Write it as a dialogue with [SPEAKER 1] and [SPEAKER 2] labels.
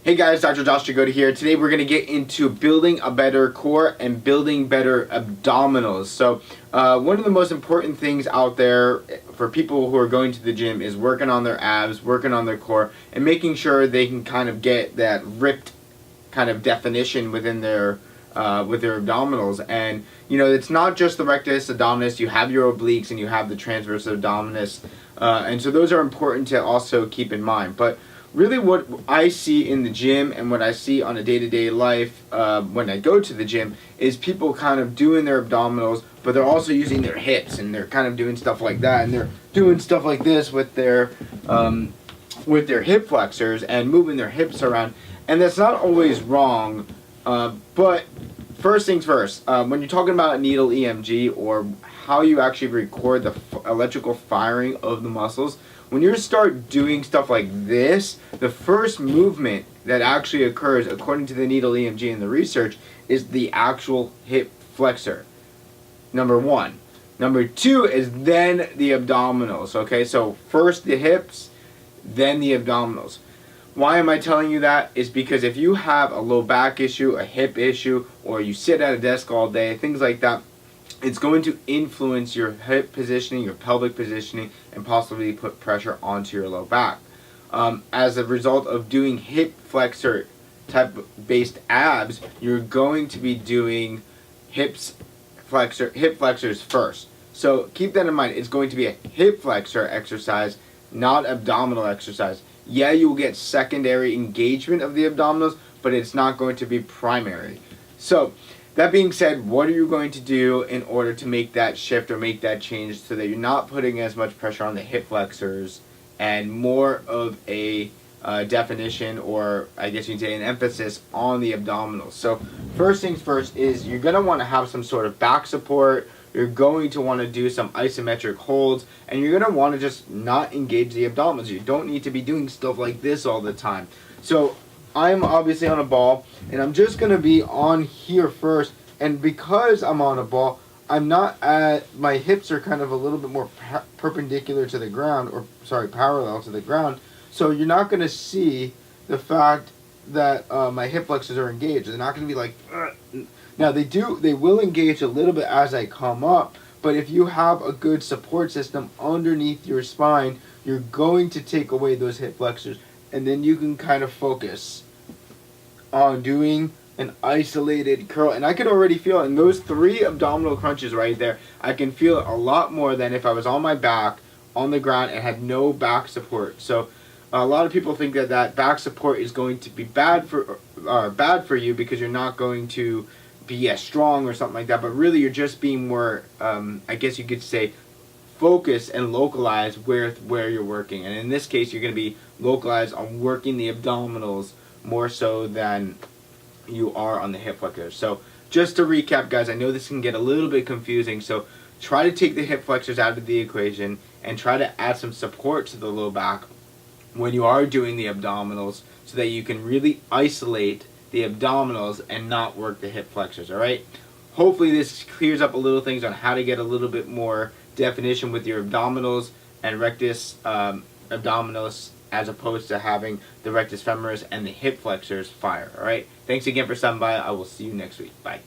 [SPEAKER 1] Hey guys, Dr. Josh Jagoda here. Today we're going to get into building a better core and building better abdominals. So one of the most important things out there for people who are going to the gym is working on their abs, working on their core, and making sure they can kind of get that ripped kind of definition within their with their abdominals. And you know, it's not just the rectus abdominis, you have your obliques and you have the transverse abdominis, and so those are important to also keep in mind. But really what I see in the gym and what I see on a day-to-day life when I go to the gym is people kind of doing their abdominals, but they're also using their hips, and they're kind of doing stuff like that, and they're doing stuff like this with their hip flexors and moving their hips around, and that's not always wrong, but first things first, when you're talking about a needle EMG or how you actually record the electrical firing of the muscles, when you start doing stuff like this, the first movement that actually occurs, according to the needle EMG and the research, is the actual hip flexor. Number one. Number two is then the abdominals. Okay, so first the hips, then the abdominals. Why am I telling you that? Is because if you have a low back issue, a hip issue, or you sit at a desk all day, things like that, it's going to influence your hip positioning, your pelvic positioning, and possibly put pressure onto your low back. As a result of doing hip flexor type based abs, you're going to be doing hip flexors first. So keep that in mind. It's going to be a hip flexor exercise, not abdominal exercise. Yeah, you will get secondary engagement of the abdominals, but it's not going to be primary. So that being said, what are you going to do in order to make that shift or make that change so that you're not putting as much pressure on the hip flexors and more of a definition, or I guess you'd say an emphasis on the abdominals? So first things first is you're going to want to have some sort of back support. You're going to want to do some isometric holds, and you're going to want to just not engage the abdominals. You don't need to be doing stuff like this all the time. So I'm obviously on a ball, and I'm just going to be on here first, and because I'm on a ball, I'm not at, my hips are kind of a little bit more perpendicular to the ground, or sorry, parallel to the ground, so you're not going to see the fact that my hip flexors are engaged. They're not going to be like, now they will engage a little bit as I come up, but if you have a good support system underneath your spine, you're going to take away those hip flexors, and then you can kind of focus on doing an isolated curl. And I can already feel in those 3 abdominal crunches right there, I can feel it a lot more than if I was on my back on the ground and had no back support. So a lot of people think that that back support is going to be bad for you because you're not going to be as strong or something like that, but really you're just being more I guess you could say focus and localize where you're working. And in this case, you're going to be localized on working the abdominals more so than you are on the hip flexors. So just to recap, guys, I know this can get a little bit confusing, so try to take the hip flexors out of the equation and try to add some support to the low back when you are doing the abdominals so that you can really isolate the abdominals and not work the hip flexors. All right, hopefully this clears up a little things on how to get a little bit more definition with your abdominals and rectus abdominis, as opposed to having the rectus femoris and the hip flexors fire. All right, thanks again for stopping by. I will see you next week. Bye.